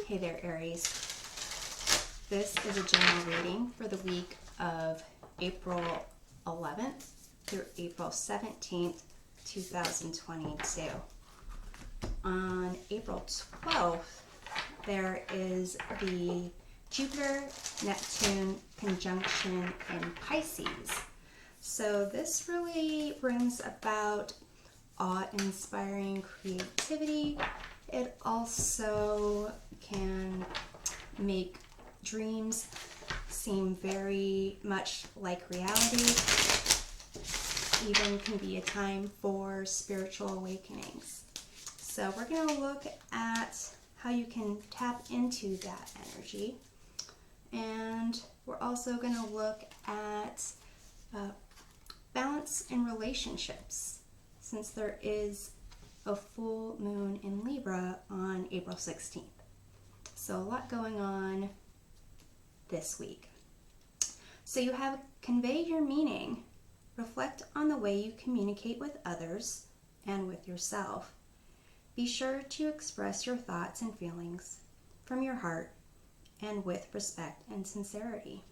Hey there, Aries. This is a general reading for the week of April 11th through April 17th, 2022. On April 12th, there is the Jupiter-Neptune conjunction in Pisces. So this really brings about awe-inspiring creativity. It also can make dreams seem very much like reality. Even can be a time for spiritual awakenings. So we're going to look at how you can tap into that energy. And we're also going to look at balance in relationships, since there is a full moon in Libra on April 16th. So a lot going on this week. So you have convey your meaning, reflect on the way you communicate with others and with yourself. Be sure to express your thoughts and feelings from your heart and with respect and sincerity.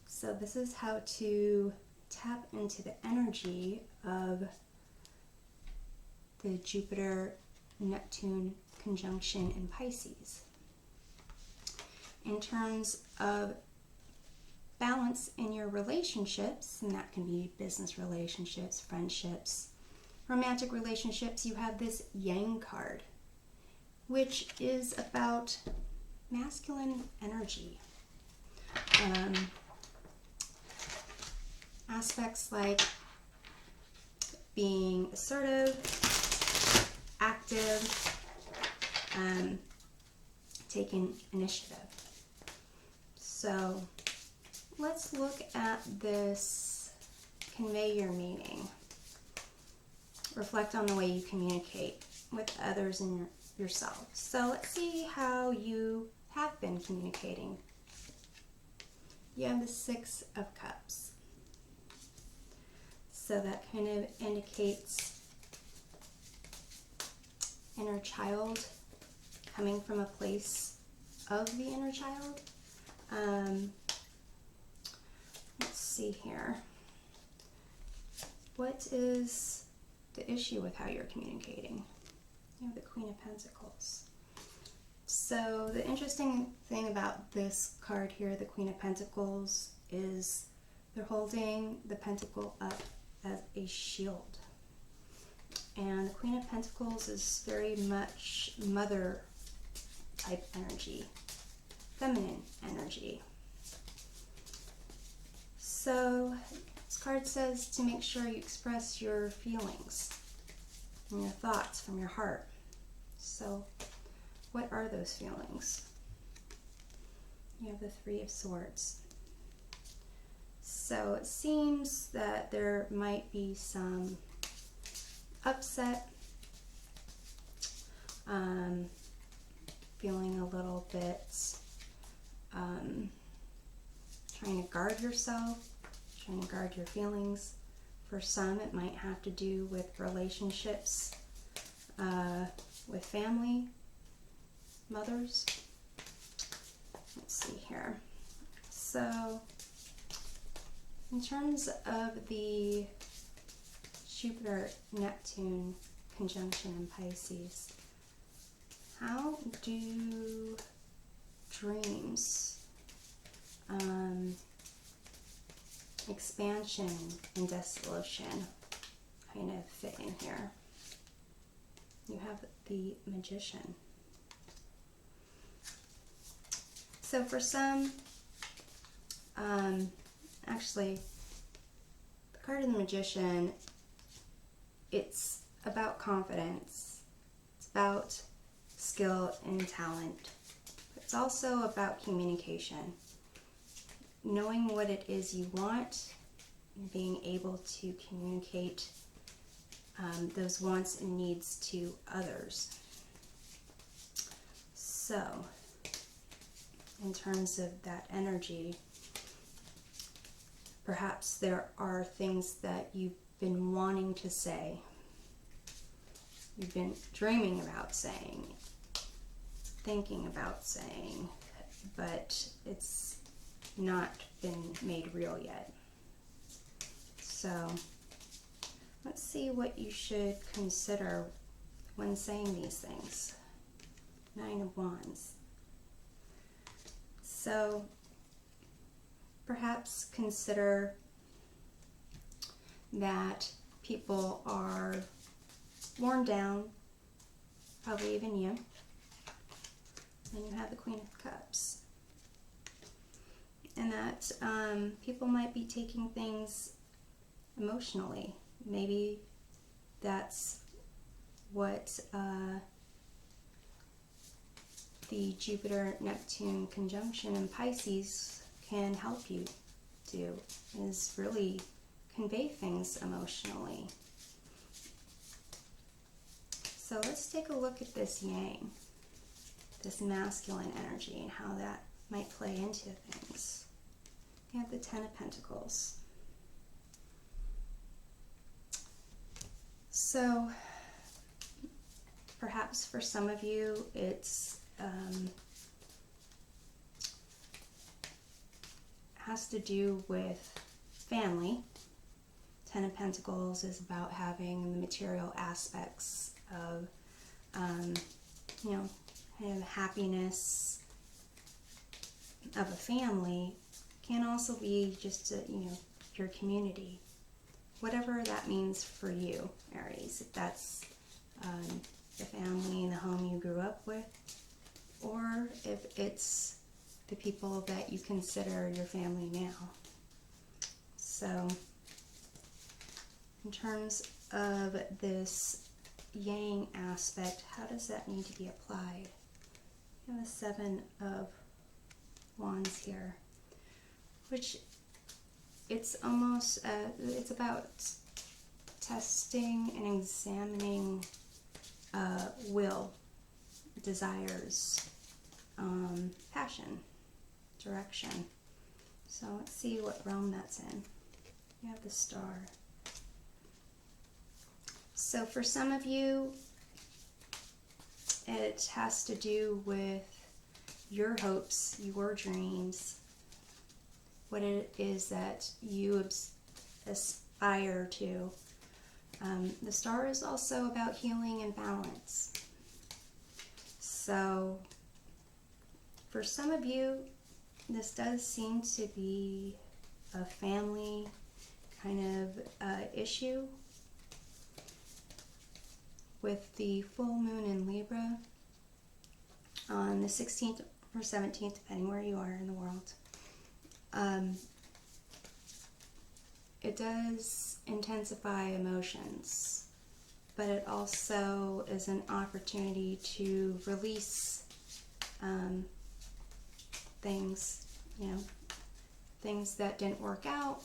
So this is how to tap into the energy of the Jupiter-Neptune conjunction in Pisces. In terms of balance in your relationships, and that can be business relationships, friendships, romantic relationships, you have this Yang card, which is about masculine energy. Aspects like being assertive, active, taking initiative. So let's look at this convey your meaning. Reflect on the way you communicate with others and yourself. So let's see how you have been communicating. You have the Six of Cups. So that kind of indicates inner child, coming from a place of the inner child. Let's see here. What is the issue with how you're communicating? You have the Queen of Pentacles. So the interesting thing about this card here, the Queen of Pentacles, is they're holding the pentacle up as a shield. And the Queen of Pentacles is very much mother type energy, feminine energy. So this card says to make sure you express your feelings and your thoughts from your heart. So what are those feelings? You have the Three of Swords. So it seems that there might be some upset, feeling a little bit, trying to guard yourself, trying to guard your feelings. For some, it might have to do with relationships, with family, mothers. Let's see here. So in terms of the Jupiter-Neptune conjunction in Pisces, how do dreams, expansion and dissolution kind of fit in here? You have the Magician. So for some, actually, the card of the Magician, it's about confidence. It's about skill and talent. But it's also about communication. Knowing what it is you want and being able to communicate those wants and needs to others. So, in terms of that energy, perhaps there are things that you've been wanting to say, you've been dreaming about saying, thinking about saying, but it's not been made real yet. So let's see what you should consider when saying these things. 9 of Wands. So perhaps consider that people are worn down, probably even you. And you have the Queen of Cups. And that people might be taking things emotionally. Maybe that's what the Jupiter-Neptune conjunction in Pisces can help you do, is really convey things emotionally. So let's take a look at this yang, this masculine energy, and how that might play into things. You have the 10 of Pentacles. So perhaps for some of you it's has to do with family. 10 of Pentacles is about having the material aspects of you know, kind of happiness of a family. Can also be just you know, your community, whatever that means for you, Aries. If that's the family and the home you grew up with, or if it's the people that you consider your family now. So in terms of this yang aspect, how does that need to be applied? You have the 7 of Wands here, which it's almost it's about testing and examining will, desires, passion, direction. So let's see what realm that's in. You have the Star. So for some of you, it has to do with your hopes, your dreams, what it is that you aspire to. The Star is also about healing and balance. So for some of you, this does seem to be a family kind of issue, with the full moon in Libra on the 16th or 17th, depending where you are in the world. It does intensify emotions, but it also is an opportunity to release things, you know, things that didn't work out,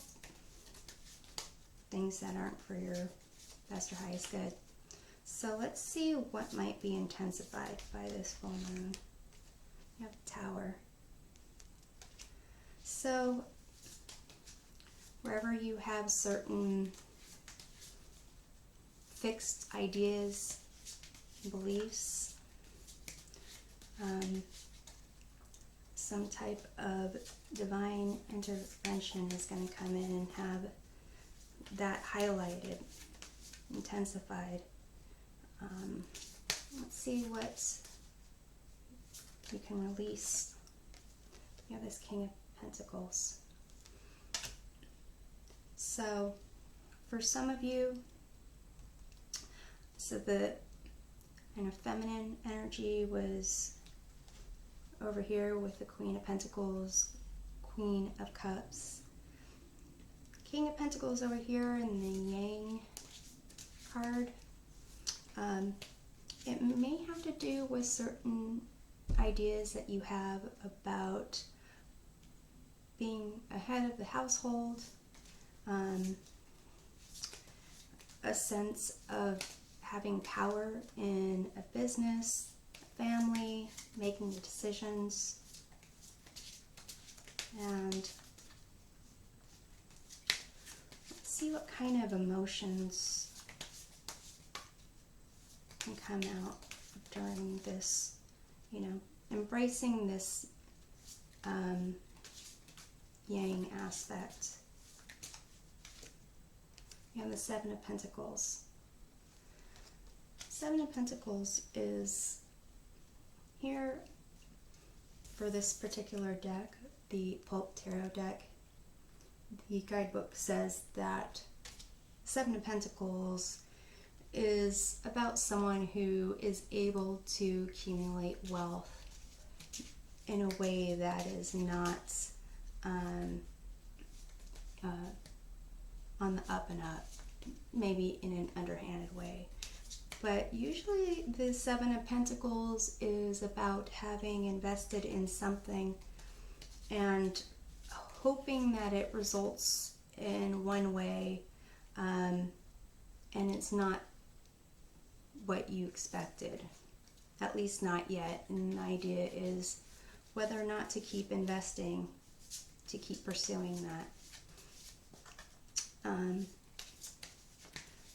things that aren't for your best or highest good. So let's see what might be intensified by this full moon. You have the Tower. So wherever you have certain fixed ideas, beliefs, some type of divine intervention is going to come in and have that highlighted, intensified. Let's see what you can release. You have this King of Pentacles. So for some of you, so the kind of feminine energy was over here with the Queen of Pentacles, Queen of Cups. King of Pentacles over here in the Yang card. It may have to do with certain ideas that you have about being ahead of the household, a sense of having power in a business, a family, making the decisions, and let's see what kind of emotions can come out during this you know, embracing this yang aspect. You have the Seven of Pentacles. Seven of Pentacles is here for this particular deck, the Pulp Tarot deck. The guidebook says that Seven of Pentacles is about someone who is able to accumulate wealth in a way that is not on the up and up, maybe in an underhanded way. But usually the Seven of Pentacles is about having invested in something and hoping that it results in one way, and it's not what you expected, at least not yet. And the idea is whether or not to keep investing, to keep pursuing that.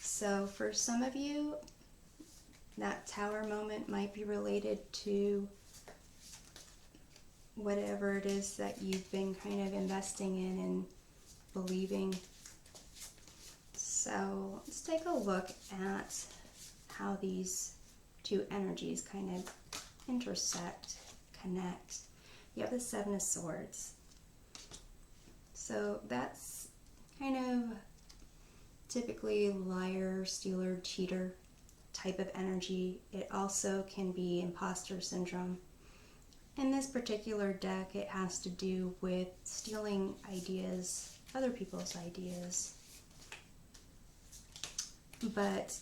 So for some of you, that Tower moment might be related to whatever it is that you've been kind of investing in and believing. So let's take a look at how these two energies kind of intersect, connect. You have the Seven of Swords. So that's kind of typically liar, stealer, cheater type of energy. It also can be imposter syndrome. In this particular deck, it has to do with stealing ideas, other people's ideas. But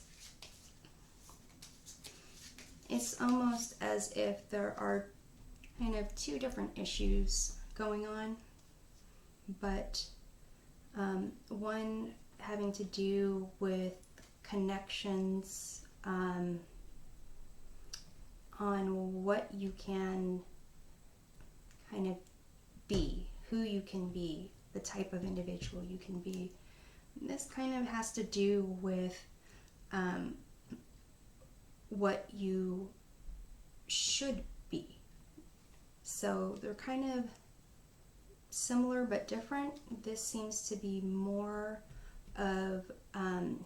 it's almost as if there are kind of two different issues going on, but one having to do with connections, on what you can kind of be, who you can be, the type of individual you can be. This kind of has to do with what you should be. So they're kind of similar but different. This seems to be more of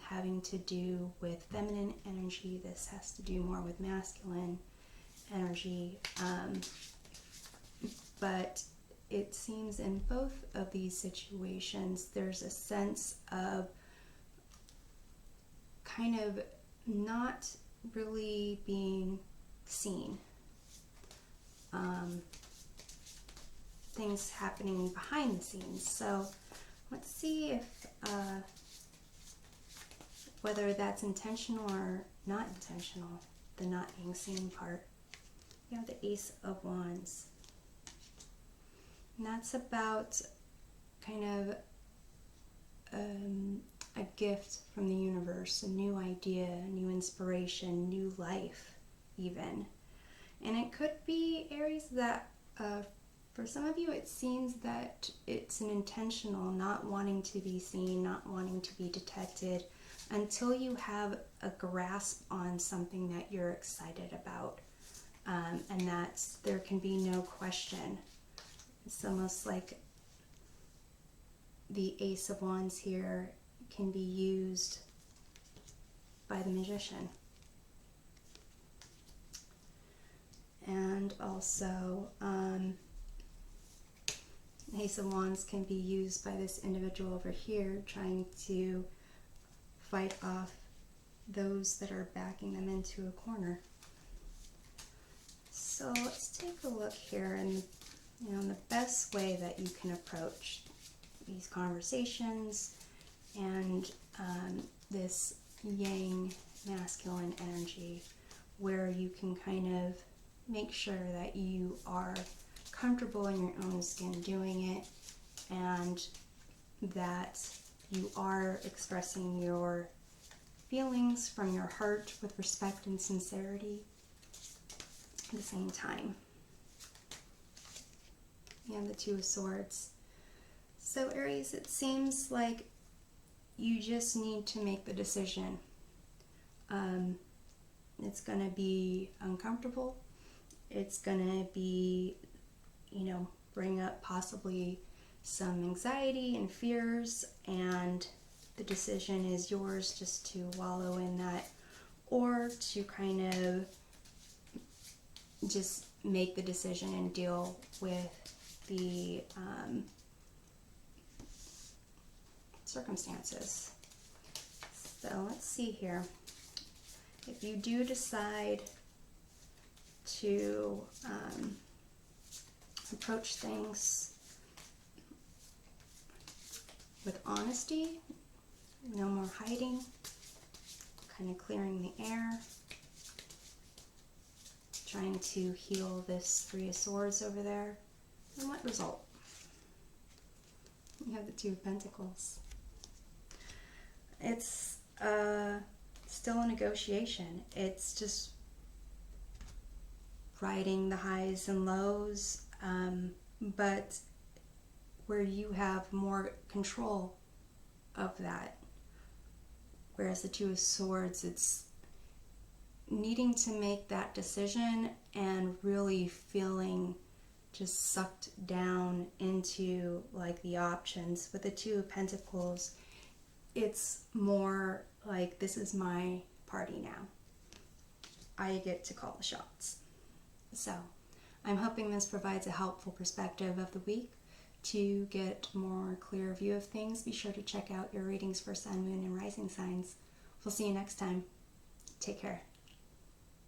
having to do with feminine energy. This has to do more with masculine energy. But it seems in both of these situations there's a sense of kind of not really being seen. Things happening behind the scenes. So let's see if whether that's intentional or not intentional, the not being seen part. You have the Ace of Wands. And that's about kind of a gift from the universe, a new idea, a new inspiration, new life even. And it could be, Aries, that for some of you it seems that it's an intentional not wanting to be seen, not wanting to be detected until you have a grasp on something that you're excited about, and that there can be no question. It's almost like the Ace of Wands here can be used by the Magician. And also, Ace of Wands can be used by this individual over here trying to fight off those that are backing them into a corner. So let's take a look here, and the best way that you can approach these conversations and this yang masculine energy, where you can kind of make sure that you are comfortable in your own skin doing it, and that you are expressing your feelings from your heart with respect and sincerity at the same time. And the Two of Swords. So Aries, it seems like you just need to make the decision. It's going to be uncomfortable. it's gonna be, bring up possibly some anxiety and fears, and the decision is yours just to wallow in that, or to kind of just make the decision and deal with the circumstances. So let's see here. If you do decide to approach things with honesty, no more hiding, kind of clearing the air, trying to heal this Three of Swords over there, and what result? You have the Two of Pentacles. It's still a negotiation. It's just riding the highs and lows, but where you have more control of that. Whereas the Two of Swords, it's needing to make that decision and really feeling just sucked down into like the options. With the Two of Pentacles, it's more like, this is my party now. I get to call the shots. So I'm hoping this provides a helpful perspective of the week. To get a more clear view of things, be sure to check out your readings for Sun, Moon, and Rising signs. We'll see you next time. Take care.